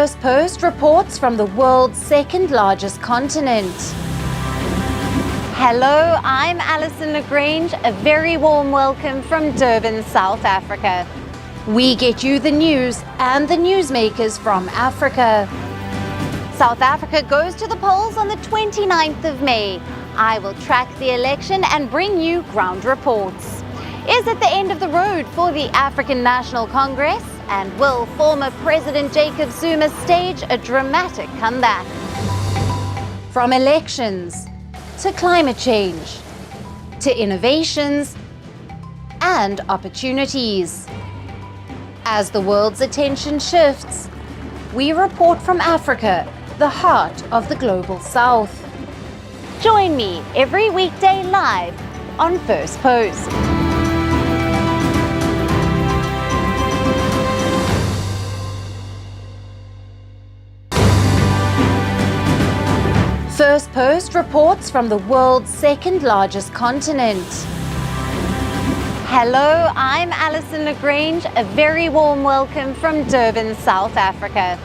Firstpost reports from the world's second largest continent. Hello, I'm Alyson Grange. A very warm welcome from Durban, South Africa. We get you the news and the newsmakers from Africa. South Africa goes to the polls on the 29th of May. I will track the election and bring you ground reports. Is it the end of the road for the African National Congress? And will former President Jacob Zuma stage a dramatic comeback? From elections to climate change to innovations and opportunities. As the world's attention shifts, we report from Africa, the heart of the global South. Join me every weekday live on Firstpost. Firstpost reports from the world's second largest continent. Hello, I'm Alyson Grange. A very warm welcome from Durban, South Africa.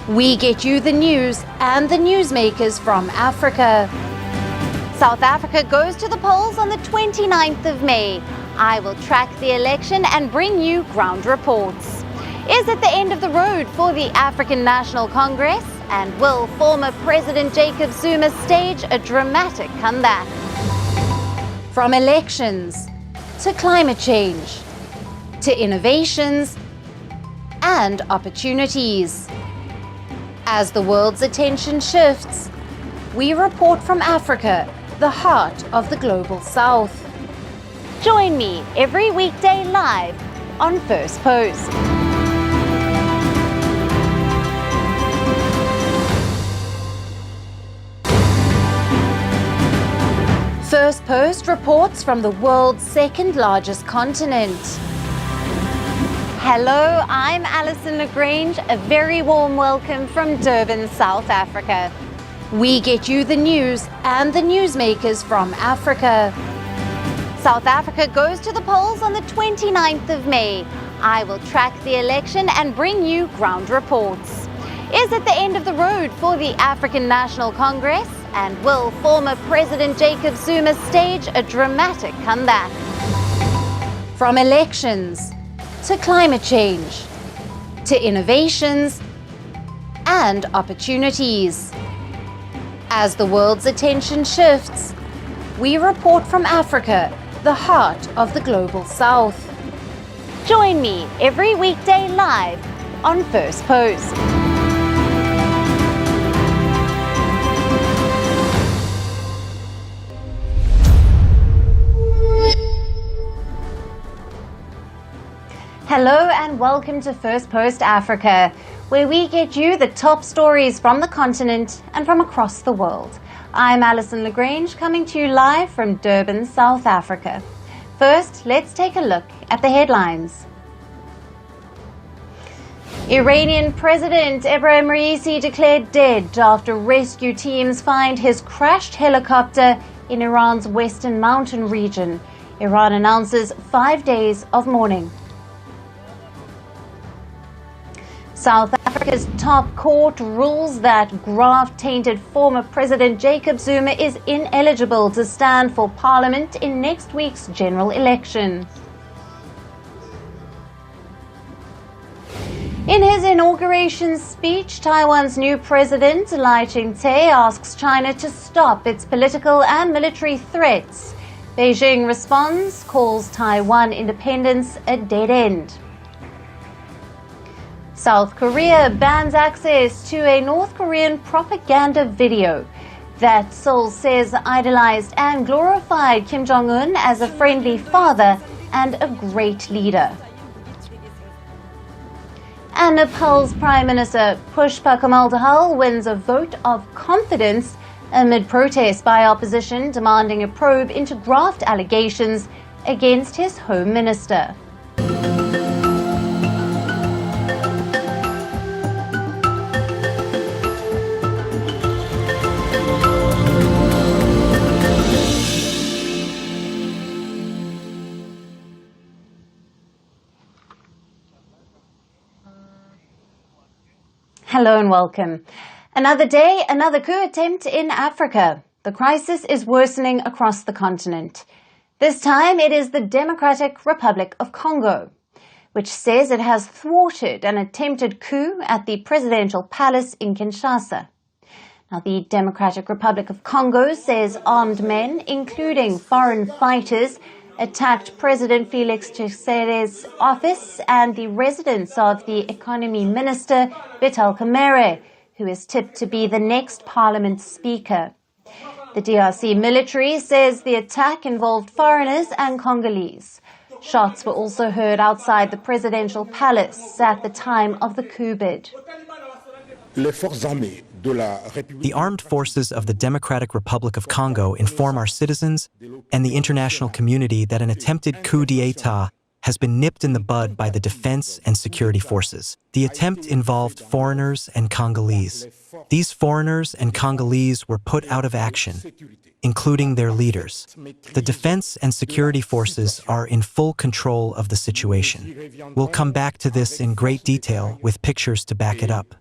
We get you the news and the newsmakers from Africa. South Africa goes to the polls on the 29th of May. I will track the election and bring you ground reports. Is it the end of the road for the African National Congress? And will former President Jacob Zuma stage a dramatic comeback? From elections to climate change to innovations and opportunities. As the world's attention shifts, we report from Africa, the heart of the global South. Join me every weekday live on Firstpost. Firstpost reports from the world's second largest continent. Hello, I'm Alyson Grange. A very warm welcome from Durban, South Africa. We get you the news and the newsmakers from Africa. South Africa goes to the polls on the 29th of May. I will track the election and bring you ground reports. Is it the end of the road for the African National Congress? And will former President Jacob Zuma stage a dramatic comeback? From elections to climate change to innovations and opportunities. As the world's attention shifts, we report from Africa, the heart of the global South. Join me every weekday live on Firstpost. Hello and welcome to Firstpost Africa, where we get you the top stories from the continent and from across the world. I'm Alyson Grange, coming to you live from Durban, South Africa. First, let's take a look at the headlines. Iranian President Ebrahim Raisi declared dead after rescue teams find his crashed helicopter in Iran's western mountain region. Iran announces 5 days of mourning. South Africa's top court rules that graft-tainted former President Jacob Zuma is ineligible to stand for parliament in next week's general election. In his inauguration speech, Taiwan's new president, Lai Ching-te, asks China to stop its political and military threats. Beijing responds, calls Taiwan independence a dead end. South Korea bans access to a North Korean propaganda video that Seoul says idolized and glorified Kim Jong-un as a friendly father and a great leader. And Nepal's Prime Minister Pushpa Kamal Dahal wins a vote of confidence amid protests by opposition demanding a probe into graft allegations against his Home Minister. Hello and welcome. Another day, another coup attempt in Africa. The crisis is worsening across the continent. This time it is the Democratic Republic of Congo, which says it has thwarted an attempted coup at the presidential palace in Kinshasa. Now, the Democratic Republic of Congo says armed men, including foreign fighters, attacked President Felix Tshisekedi's office and the residence of the Economy Minister, Vital Kamerhe, who is tipped to be the next Parliament Speaker. The DRC military says the attack involved foreigners and Congolese. Shots were also heard outside the presidential palace at the time of the coup bid. The armed forces of the Democratic Republic of Congo inform our citizens and the international community that an attempted coup d'etat has been nipped in the bud by the defense and security forces. The attempt involved foreigners and Congolese. These foreigners and Congolese were put out of action, including their leaders. The defense and security forces are in full control of the situation. We'll come back to this in great detail with pictures to back it up.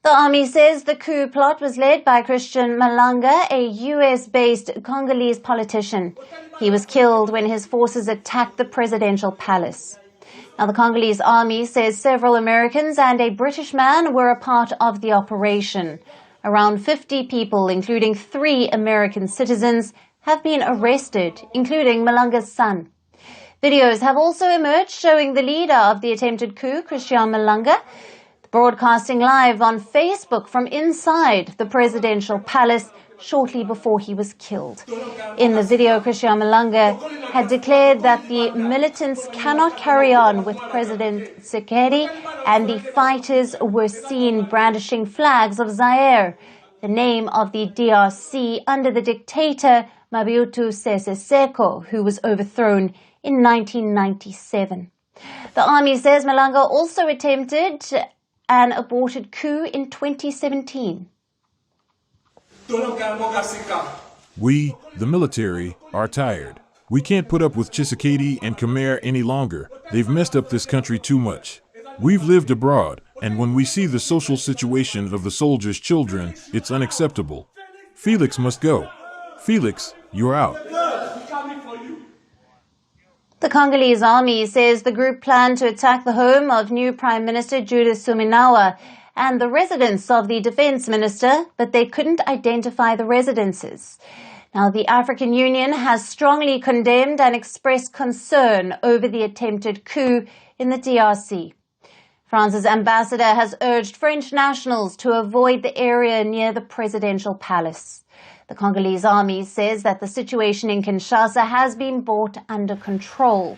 The army says the coup plot was led by Christian Malanga, a US-based Congolese politician. He was killed when his forces attacked the presidential palace. Now, the Congolese army says several Americans and a British man were a part of the operation. Around 50 people, including 3 American citizens, have been arrested, including Malanga's son. Videos have also emerged showing the leader of the attempted coup, Christian Malanga, broadcasting live on Facebook from inside the presidential palace shortly before he was killed. In the video, Christian Malanga had declared that the militants cannot carry on with President Tshisekedi, and the fighters were seen brandishing flags of Zaire, the name of the DRC under the dictator Mobutu Sese Seko, who was overthrown in 1997. The army says Malanga also attempted an aborted coup in 2017. We, the military, are tired. We can't put up with Tshisekedi and Khmer any longer. They've messed up this country too much. We've lived abroad, and when we see the social situation of the soldiers' children, it's unacceptable. Felix must go. Felix, you're out. The Congolese army says the group planned to attack the home of new Prime Minister Judith Suminwawa and the residence of the defense minister, but they couldn't identify the residences. Now, the African Union has strongly condemned and expressed concern over the attempted coup in the DRC. France's ambassador has urged French nationals to avoid the area near the presidential palace. The Congolese army says that the situation in Kinshasa has been brought under control.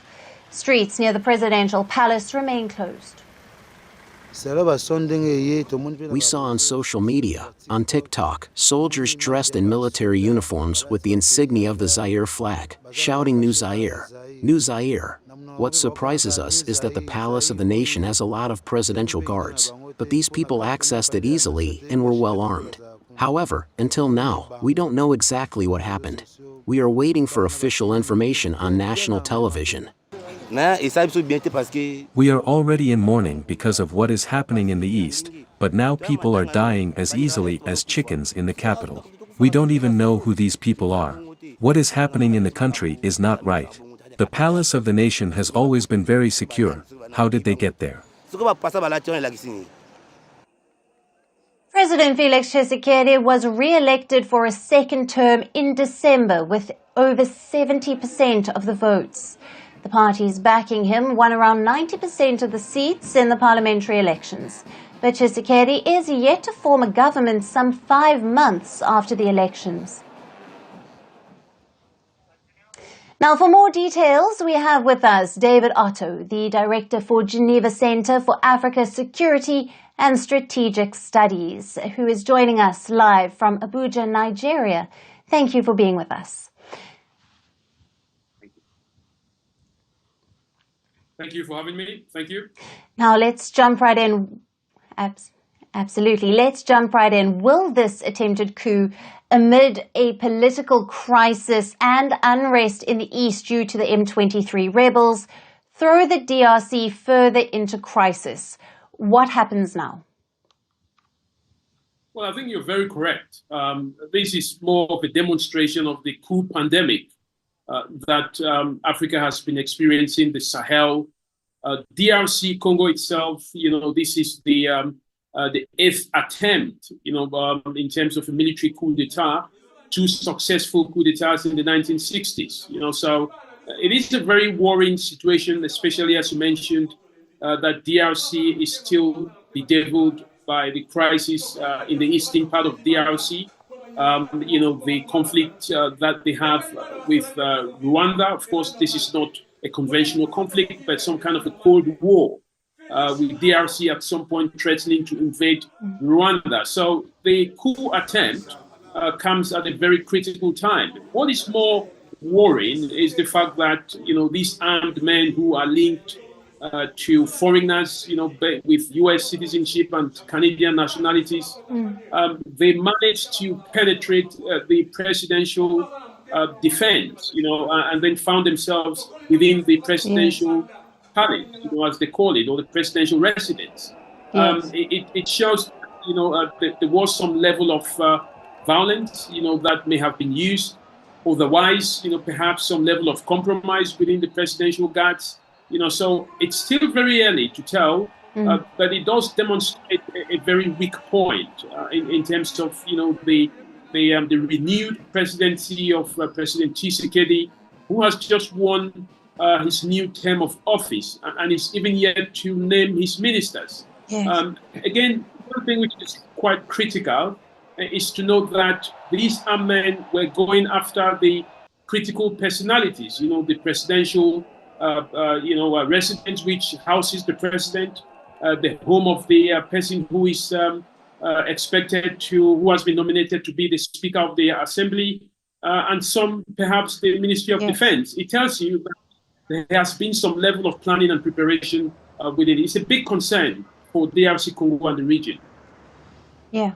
Streets near the presidential palace remain closed. We saw on social media, on TikTok, soldiers dressed in military uniforms with the insignia of the Zaire flag, shouting "New Zaire! New Zaire!" What surprises us is that the palace of the nation has a lot of presidential guards, but these people accessed it easily and were well armed. However, until now, we don't know exactly what happened. We are waiting for official information on national television. We are already in mourning because of what is happening in the east, but now people are dying as easily as chickens in the capital. We don't even know who these people are. What is happening in the country is not right. The palace of the nation has always been very secure. How did they get there? President Felix Tshisekedi was re-elected for a second term in December with over 70% of the votes. The parties backing him won around 90% of the seats in the parliamentary elections. But Tshisekedi is yet to form a government some 5 months after the elections. Now, for more details, we have with us David Otto, the Director for Geneva Center for Africa Security and Strategic Studies, who is joining us live from Abuja, Nigeria. Thank you for being with us. Thank you for having me. Thank you. Now, let's jump right in. Absolutely. Let's jump right in. Will this attempted coup amid a political crisis and unrest in the east due to the M23 rebels throw the DRC further into crisis. What happens now? Well, I think you're very correct. This is more of a demonstration of the coup pandemic that Africa has been experiencing, the Sahel, DRC Congo itself. This is the eighth attempt, in terms of a military coup d'etat, 2 successful coup d'etats in the 1960s. So it is a very worrying situation, especially as you mentioned, that DRC is still bedeviled by the crisis in the eastern part of DRC. The conflict that they have with Rwanda. Of course, this is not a conventional conflict, but some kind of a Cold War, with DRC at some point threatening to invade Rwanda. So the coup attempt comes at a very critical time. What is more worrying is the fact that, these armed men who are linked to foreigners, with U.S. citizenship and Canadian nationalities, they managed to penetrate the presidential defense, and then found themselves within the presidential palace, as they call it, or the presidential residence. Yes. It shows, that there was some level of violence, that may have been used. Otherwise, perhaps some level of compromise within the presidential guards. So it's still very early to tell, but it does demonstrate a very weak point in terms of, the renewed presidency of President Tshisekedi, who has just won his new term of office and is even yet to name his ministers. Yes. Again, one thing which is quite critical is to note that these armed men were going after the critical personalities, the presidential residence which houses the president, the home of the person who is who has been nominated to be the Speaker of the Assembly, and some perhaps the Ministry of Defense. It tells you that there has been some level of planning and preparation within it. It's a big concern for DRC Congo and the region. Yeah.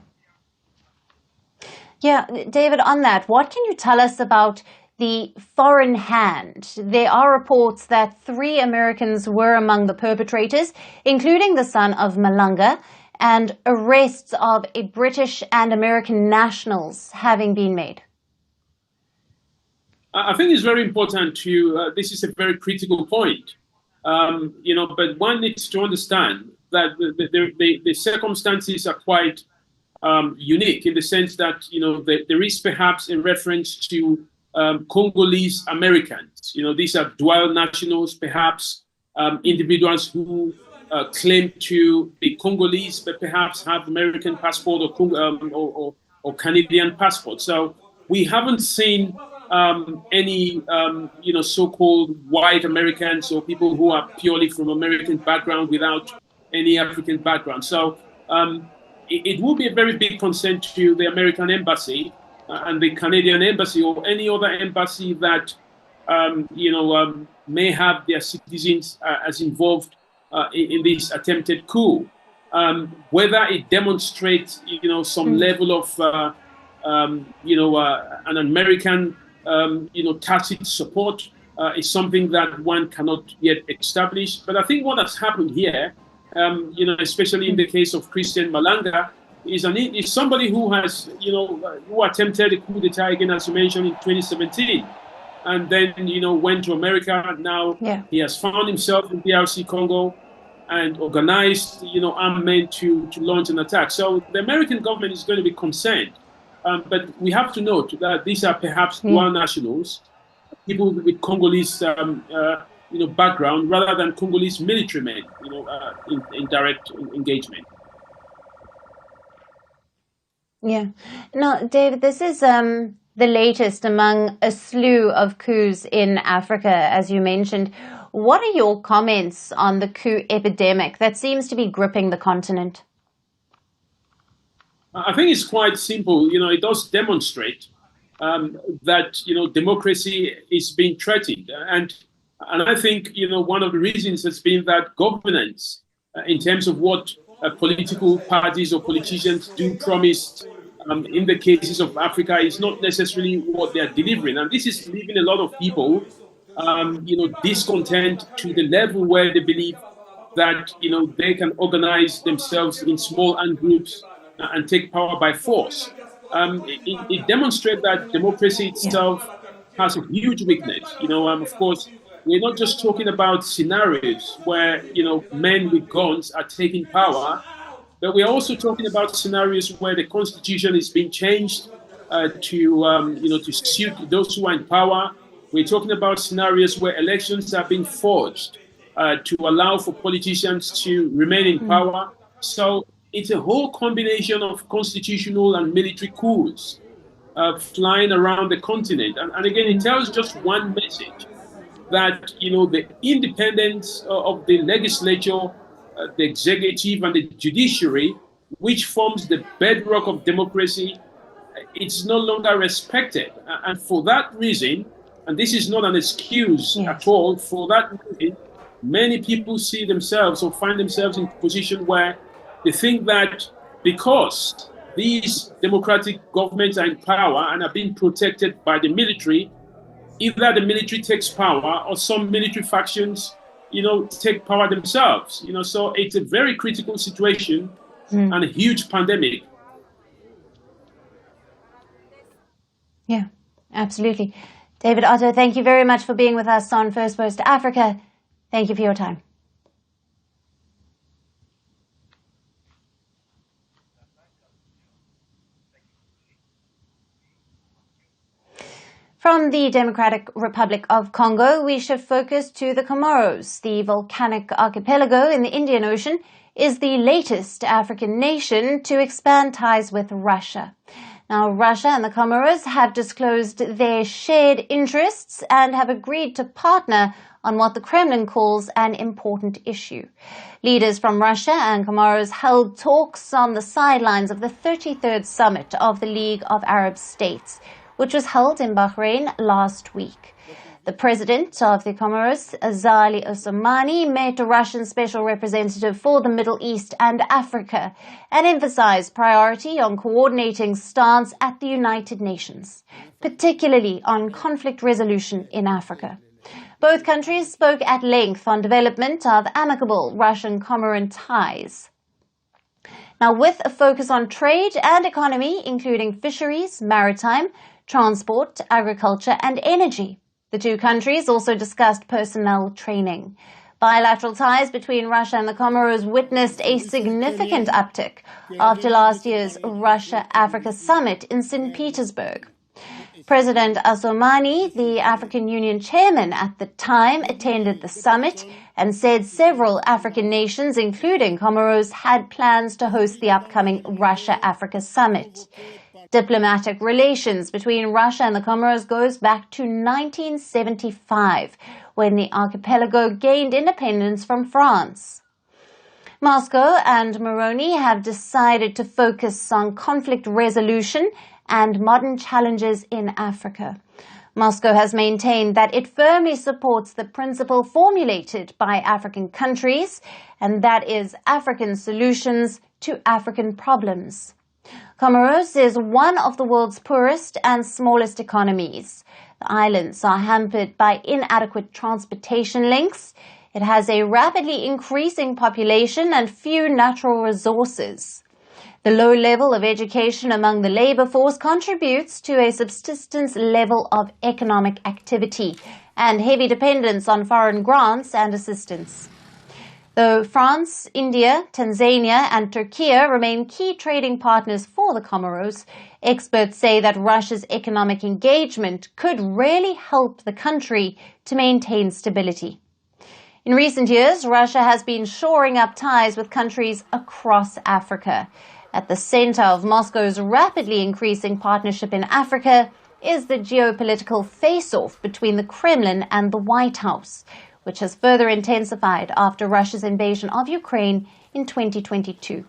Yeah, David, on that, what can you tell us about the foreign hand? There are reports that 3 Americans were among the perpetrators, including the son of Malanga, and arrests of a British and American nationals having been made. I think it's very important to, this is a very critical point, but one needs to understand that the circumstances are quite unique in the sense that, there is perhaps a reference to Congolese Americans. These are dual nationals, perhaps individuals who claim to be Congolese, but perhaps have American passport or Canadian passport. So we haven't seen any, so-called white Americans or people who are purely from American background without any African background. So it will be a very big concern to the American embassy and the Canadian embassy or any other embassy that, may have their citizens as involved in this attempted coup. Whether it demonstrates, some level of, an American, tacit support is something that one cannot yet establish. But I think what has happened here, especially in the case of Christian Malanga, is somebody who has, who attempted a coup d'etat again, as you mentioned, in 2017, and then, went to America. Now he has found himself in DRC Congo and organized, armed men to launch an attack. So the American government is going to be concerned. But we have to note that these are perhaps dual nationals, people with Congolese, background, rather than Congolese military men, in direct engagement. Yeah. Now, David, this is the latest among a slew of coups in Africa, as you mentioned. What are your comments on the coup epidemic that seems to be gripping the continent? I think it's quite simple. It does demonstrate that, democracy is being threatened. And I think, one of the reasons has been that governance, in terms of what political parties or politicians do promise in the cases of Africa, is not necessarily what they're delivering. And this is leaving a lot of people discontent to the level where they believe that, they can organize themselves in small armed groups and take power by force. It demonstrates that democracy itself has a huge weakness. Of course, we're not just talking about scenarios where, men with guns are taking power, but we're also talking about scenarios where the constitution is being changed to suit those who are in power. We're talking about scenarios where elections are being forged to allow for politicians to remain in power. So it's a whole combination of constitutional and military coups flying around the continent. And again, it tells just one message, that, the independence of the legislature, the executive and the judiciary, which forms the bedrock of democracy, it's no longer respected. And for that reason, and this is not an excuse at all, for that reason, many people see themselves or find themselves in a position where they think that because these democratic governments are in power and are being protected by the military, either the military takes power or some military factions, take power themselves. So it's a very critical situation and a huge pandemic. Yeah, absolutely. David Otto, thank you very much for being with us on Firstpost Africa. Thank you for your time. From the Democratic Republic of Congo, we shift focus to the Comoros. The volcanic archipelago in the Indian Ocean is the latest African nation to expand ties with Russia. Now, Russia and the Comoros have disclosed their shared interests and have agreed to partner on what the Kremlin calls an important issue. Leaders from Russia and Comoros held talks on the sidelines of the 33rd summit of the League of Arab States, which was held in Bahrain last week. The president of the Comoros, Azali Assoumani, met a Russian special representative for the Middle East and Africa and emphasized priority on coordinating stance at the United Nations, particularly on conflict resolution in Africa. Both countries spoke at length on development of amicable Russian-Comoran ties. Now, with a focus on trade and economy, including fisheries, maritime, transport, agriculture and energy. The two countries also discussed personnel training. Bilateral ties between Russia and the Comoros witnessed a significant uptick after last year's Russia-Africa summit in St. Petersburg. President Assoumani, the African Union chairman at the time, attended the summit and said several African nations, including Comoros, had plans to host the upcoming Russia-Africa summit. Diplomatic relations between Russia and the Comoros goes back to 1975, when the archipelago gained independence from France. Moscow and Moroni have decided to focus on conflict resolution and modern challenges in Africa. Moscow has maintained that it firmly supports the principle formulated by African countries, and that is African solutions to African problems. Comoros is one of the world's poorest and smallest economies. The islands are hampered by inadequate transportation links. It has a rapidly increasing population and few natural resources. The low level of education among the labor force contributes to a subsistence level of economic activity and heavy dependence on foreign grants and assistance. Though France, India, Tanzania and Turkey remain key trading partners for the Comoros, experts say that Russia's economic engagement could really help the country to maintain stability. In recent years, Russia has been shoring up ties with countries across Africa. At the center of Moscow's rapidly increasing partnership in Africa is the geopolitical face-off between the Kremlin and the White House, which has further intensified after Russia's invasion of Ukraine in 2022.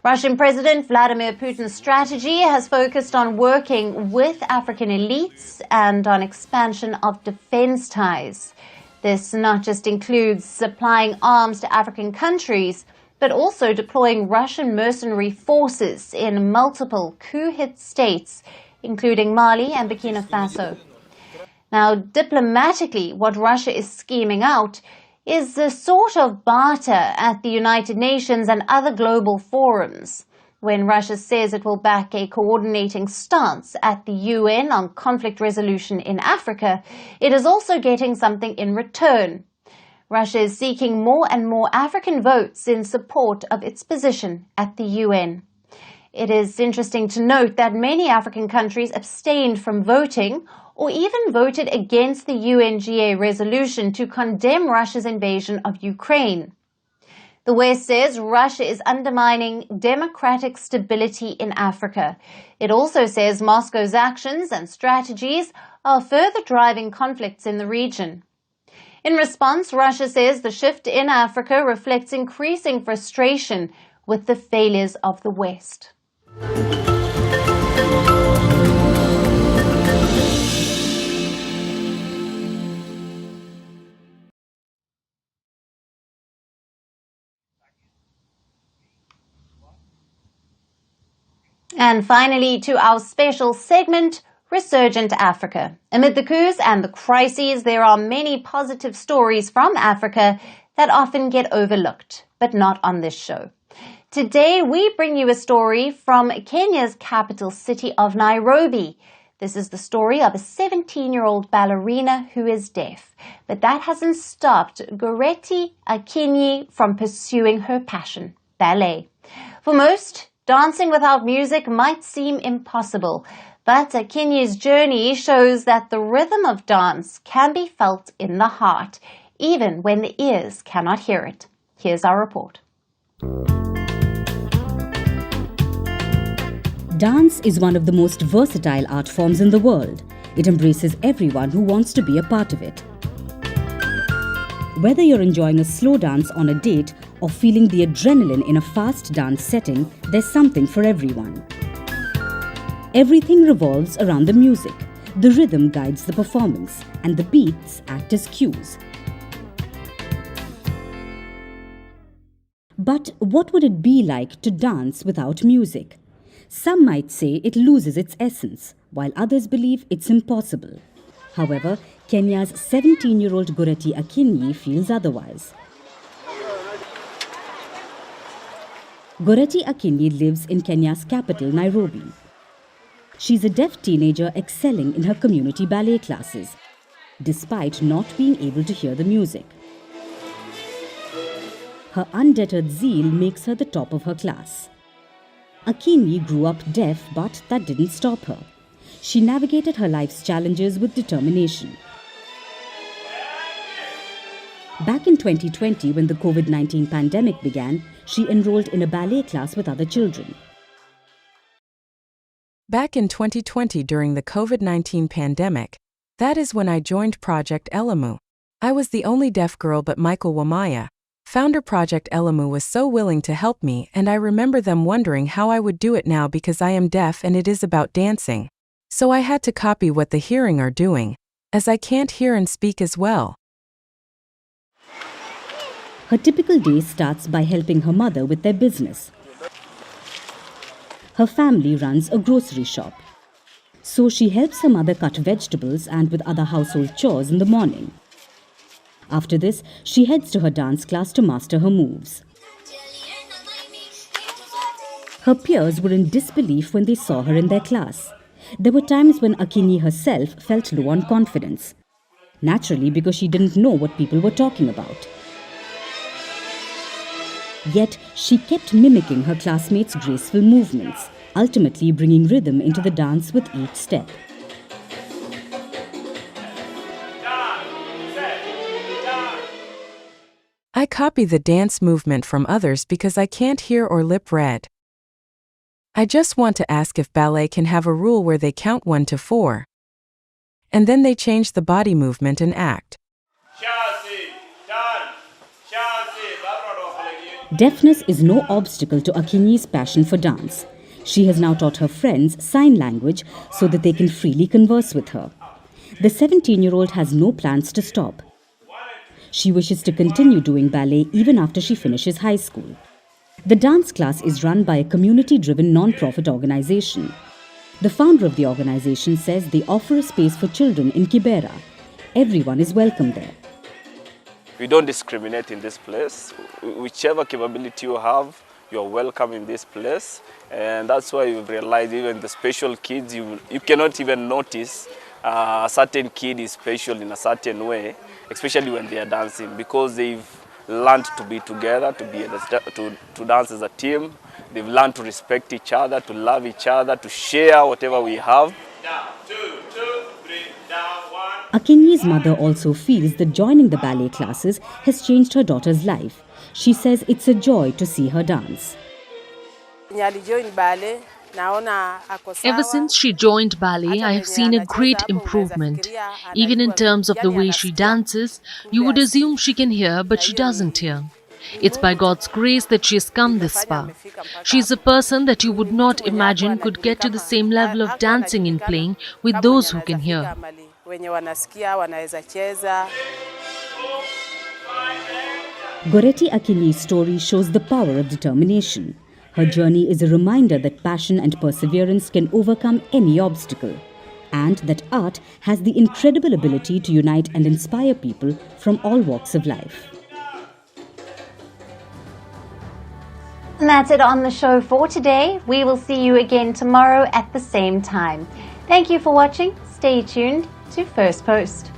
Russian President Vladimir Putin's strategy has focused on working with African elites and on expansion of defense ties. This not just includes supplying arms to African countries, but also deploying Russian mercenary forces in multiple coup-hit states, including Mali and Burkina Faso. Now, diplomatically, what Russia is scheming out is a sort of barter at the United Nations and other global forums. When Russia says it will back a coordinating stance at the UN on conflict resolution in Africa, it is also getting something in return. Russia is seeking more and more African votes in support of its position at the UN. It is interesting to note that many African countries abstained from voting or even voted against the UNGA resolution to condemn Russia's invasion of Ukraine. The West says Russia is undermining democratic stability in Africa. It also says Moscow's actions and strategies are further driving conflicts in the region. In response, Russia says the shift in Africa reflects increasing frustration with the failures of the West. And finally, to our special segment, Resurgent Africa. Amid the coups and the crises, there are many positive stories from Africa that often get overlooked, but not on this show. Today, we bring you a story from Kenya's capital city of Nairobi. This is the story of a 17-year-old ballerina who is deaf. But that hasn't stopped Goreti Akinyi from pursuing her passion, ballet. For most, dancing without music might seem impossible. But Akinyi's journey shows that the rhythm of dance can be felt in the heart, even when the ears cannot hear it. Here's our report. Dance is one of the most versatile art forms in the world. It embraces everyone who wants to be a part of it. Whether you're enjoying a slow dance on a date or feeling the adrenaline in a fast dance setting, there's something for everyone. Everything revolves around the music. The rhythm guides the performance, and the beats act as cues. But what would it be like to dance without music? Some might say it loses its essence, while others believe it's impossible. However, Kenya's 17-year-old Goreti Akinyi feels otherwise. Goreti Akinyi lives in Kenya's capital, Nairobi. She's a deaf teenager excelling in her community ballet classes, despite not being able to hear the music. Her undeterred zeal makes her the top of her class. Akinyi grew up deaf, but that didn't stop her. She navigated her life's challenges with determination. Back in 2020, when the COVID-19 pandemic began, she enrolled in a ballet class with other children. Back in 2020 during the COVID-19 pandemic, that is when I joined Project Elamu. I was the only deaf girl, but Michael Wamaya, founder Project Elamu, was so willing to help me, and I remember them wondering how I would do it now because I am deaf and it is about dancing. So I had to copy what the hearing are doing, as I can't hear and speak as well. Her typical day starts by helping her mother with their business. Her family runs a grocery shop. So she helps her mother cut vegetables and with other household chores in the morning. After this, she heads to her dance class to master her moves. Her peers were in disbelief when they saw her in their class. There were times when Akinyi herself felt low on confidence. Naturally, because she didn't know what people were talking about. Yet, she kept mimicking her classmates' graceful movements, ultimately bringing rhythm into the dance with each step. I copy the dance movement from others because I can't hear or lip read. I just want to ask if ballet can have a rule where they count 1 to 4. And then they change the body movement and act. Deafness is no obstacle to Akinyi's passion for dance. She has now taught her friends sign language so that they can freely converse with her. The 17-year-old has no plans to stop. She wishes to continue doing ballet even after she finishes high school. The dance class is run by a community-driven non-profit organization. The founder of the organization says they offer a space for children in Kibera. Everyone is welcome there. We don't discriminate in this place. Whichever capability you have, you're welcome in this place. And that's why you've realized even the special kids, you cannot even notice a certain kid is special in a certain way, especially when they are dancing, because they've learned to be together, to dance as a team. They've learned to respect each other, to love each other, to share whatever we have. Down, 2, 2, 3, down, 1. Akinyi's mother also feels that joining the ballet classes has changed her daughter's life. She says it's a joy to see her dance. Ever since she joined ballet, I have seen a great improvement. Even in terms of the way she dances, you would assume she can hear, but she doesn't hear. It's by God's grace that she has come this far. She is a person that you would not imagine could get to the same level of dancing and playing with those who can hear. Goretti Akinyi's story shows the power of determination. Her journey is a reminder that passion and perseverance can overcome any obstacle, and that art has the incredible ability to unite and inspire people from all walks of life. And that's it on the show for today. We will see you again tomorrow at the same time. Thank you for watching. Stay tuned to First Post.